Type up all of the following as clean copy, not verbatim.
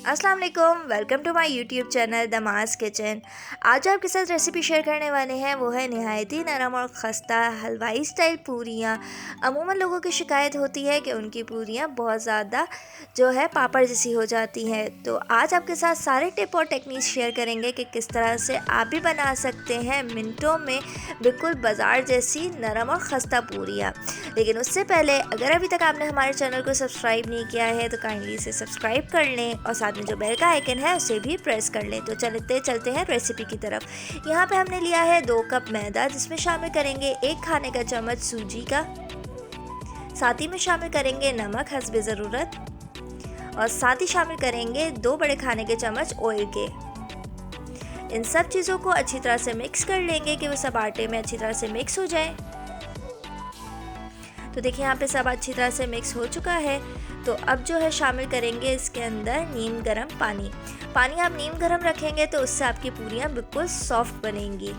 अस्सलाम वालेकुम, welcome to my YouTube channel Damas kitchen. आज आपके साथ रेसिपी शेयर करने वाले हैं वो है नहायत ही नरम और खस्ता हलवाई स्टाइल पूरियाँ। अमूमन लोगों की शिकायत होती है कि उनकी पूरियाँ बहुत ज़्यादा जो है पापड़ जैसी हो जाती हैं। तो आज आपके साथ सारे टिप और टेक्निक शेयर करेंगे कि किस तरह से आप भी बना सकते हैं मिनटों में बिल्कुल बाज़ार जैसी नरम और खस्ता पूरियाँ। लेकिन उससे पहले अगर अभी तक आपने हमारे चैनल को सब्सक्राइब नहीं किया है तो काइंडली इसे सब्सक्राइब कर लें और साथ में जो बेल का आइकन है उसे भी प्रेस कर लें। तो चलते हैं रेसिपी की तरफ। यहाँ पे हमने लिया है 2 कप मैदा, जिसमें शामिल करेंगे 1 खाने का चम्मच सूजी का, साथ ही में शामिल करेंगे नमक हस्बे ज़रूरत और साथ ही शामिल करेंगे 2 बड़े खाने के चम्मच ऑयल के। इन सब चीज़ों को अच्छी तरह से मिक्स कर लेंगे कि वो सब आटे में अच्छी तरह से मिक्स हो जाए। तो देखिए यहाँ पे सब अच्छी तरह से मिक्स हो चुका है। तो अब जो है शामिल करेंगे इसके अंदर नीम गरम पानी। आप नीम गरम रखेंगे तो उससे आपकी पूरियाँ बिल्कुल सॉफ्ट बनेंगी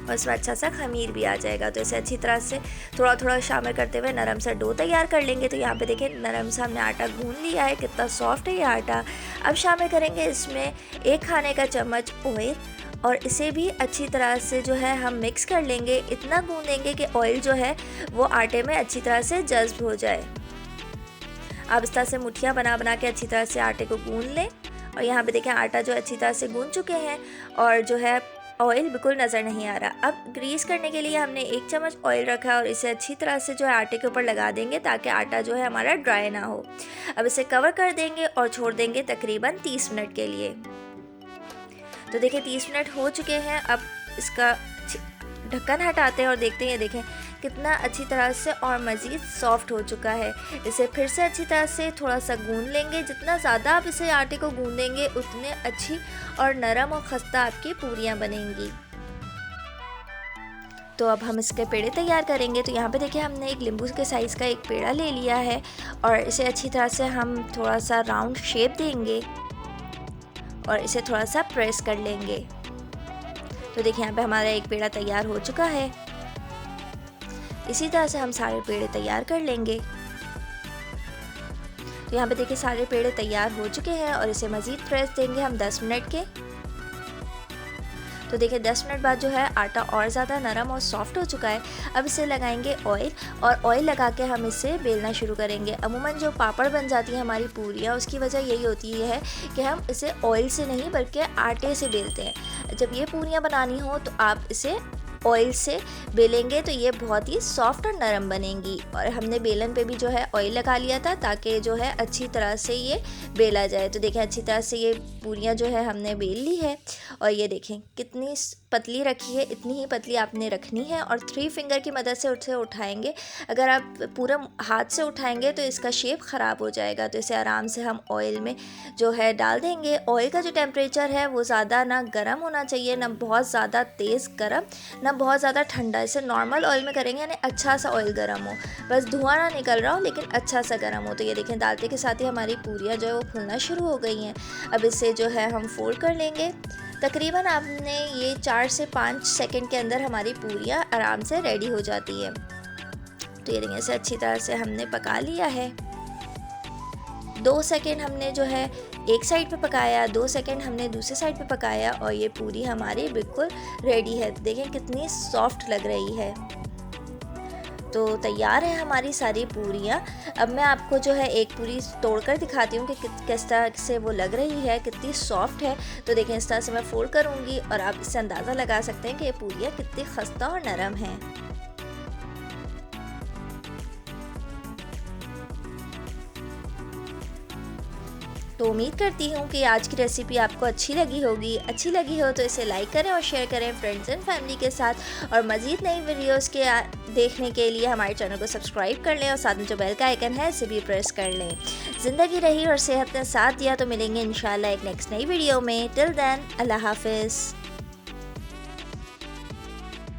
और इसमें अच्छा सा खमीर भी आ जाएगा। तो इसे अच्छी तरह से थोड़ा थोड़ा शामिल करते हुए नरम सा डो तैयार कर लेंगे। तो यहाँ पे देखिए नरम सा हमने आटा गूंद लिया है, कितना सॉफ्ट है ये आटा। अब शामिल करेंगे इसमें 1 खाने का चम्मच ऑयल और इसे भी अच्छी तरह से जो है हम मिक्स कर लेंगे। इतना गूंदेंगे कि ऑयल जो है वो आटे में अच्छी तरह से जज्ब हो जाए। अब इस तरह से मुठियाँ बना के अच्छी तरह से आटे को गूंद लें। और यहाँ पे देखें आटा जो अच्छी तरह से गूंद चुके हैं और जो है ऑयल बिल्कुल नज़र नहीं आ रहा। अब ग्रीस करने के लिए हमने 1 चम्मच ऑयल रखा और इसे अच्छी तरह से जो है आटे के ऊपर लगा देंगे ताकि आटा जो है हमारा ड्राई ना हो। अब इसे कवर कर देंगे और छोड़ देंगे तकरीबन 30 मिनट के लिए। तो देखिए 30 मिनट हो चुके हैं। अब इसका ढक्कन हटाते हैं और देखते हैं, देखें कितना अच्छी तरह से और मज़ीद सॉफ्ट हो चुका है। इसे फिर से अच्छी तरह से थोड़ा सा गूंद लेंगे। जितना ज़्यादा आप इसे आटे को गूंदेंगे उतने अच्छी और नरम और खस्ता आपकी पूरियाँ बनेंगी। तो अब हम इसके पेड़े तैयार करेंगे। तो यहाँ पे देखिए हमने एक नींबू के साइज़ का एक पेड़ा ले लिया है और इसे अच्छी तरह से हम थोड़ा सा राउंड शेप देंगे और इसे थोड़ा सा प्रेस कर लेंगे। तो देखिए यहाँ पे हमारा एक पेड़ा तैयार हो चुका है। इसी तरह से हम सारे पेड़े तैयार कर लेंगे। तो यहाँ पे देखिए सारे पेड़े तैयार हो चुके हैं और इसे मज़ीद प्रेस देंगे हम 10 मिनट के। तो देखिए 10 मिनट बाद जो है आटा और ज़्यादा नरम और सॉफ्ट हो चुका है। अब इसे लगाएंगे ऑयल और ऑयल लगा के हम इसे बेलना शुरू करेंगे। अमूमन जो पापड़ बन जाती है हमारी पूरियाँ, उसकी वजह यही होती है कि हम इसे ऑयल से नहीं बल्कि आटे से बेलते हैं। जब ये पूरियाँ बनानी हो तो आप इसे ऑयल से बेलेंगे तो ये बहुत ही सॉफ्ट और नरम बनेंगी। और हमने बेलन पे भी जो है ऑयल लगा लिया था ताकि जो है अच्छी तरह से ये बेला जाए। तो देखें अच्छी तरह से ये पूरियाँ जो है हमने बेल ली है और ये देखें कितनी पतली रखी है, इतनी ही पतली आपने रखनी है और 3 फिंगर की मदद से उसे उठाएंगे। अगर आप पूरा हाथ से उठाएंगे तो इसका शेप ख़राब हो जाएगा। तो इसे आराम से हम ऑयल में जो है डाल देंगे। ऑयल का जो टेम्परेचर है वो ज़्यादा ना गर्म होना चाहिए, ना बहुत ज़्यादा तेज़ गर्म, ना बहुत ज़्यादा ठंडा। इसे नॉर्मल ऑयल में करेंगे यानी अच्छा सा ऑयल गर्म हो, बस धुआं ना निकल रहा हो लेकिन अच्छा सा गर्म हो। तो ये देखें डालते के साथ ही हमारी पूरियाँ जो है वो फूलना शुरू हो गई हैं। अब इसे जो है हम फोल्ड कर लेंगे। तकरीबन आपने ये 4 से 5 सेकंड के अंदर हमारी पूरियाँ आराम से रेडी हो जाती है। तो ये देखिए इसे अच्छी तरह से हमने पका लिया है। 2 सेकंड हमने जो है एक साइड पे पकाया, 2 सेकंड हमने दूसरे साइड पे पकाया और ये पूरी हमारी बिल्कुल रेडी है। देखें कितनी सॉफ्ट लग रही है। तो तैयार है हमारी सारी पूरियाँ। अब मैं आपको जो है एक पूरी तोड़कर दिखाती हूँ कि किस तरह से वो लग रही है, कितनी सॉफ्ट है। तो देखें इस तरह से मैं फोल्ड करूँगी और आप इससे अंदाज़ा लगा सकते हैं कि ये पूरियाँ कितनी खस्ता और नरम हैं। तो उम्मीद करती हूँ कि आज की रेसिपी आपको अच्छी लगी होगी। अच्छी लगी हो तो इसे लाइक करें और शेयर करें फ्रेंड्स एंड फैमिली के साथ। और मज़ीद नई वीडियोस के देखने के लिए हमारे चैनल को सब्सक्राइब कर लें और साथ में जो बेल का आइकन है इसे भी प्रेस कर लें। ज़िंदगी रही और सेहत ने साथ दिया तो मिलेंगे इंशाल्लाह एक नेक्स्ट नई वीडियो में। टिल देन अल्लाह हाफिज़।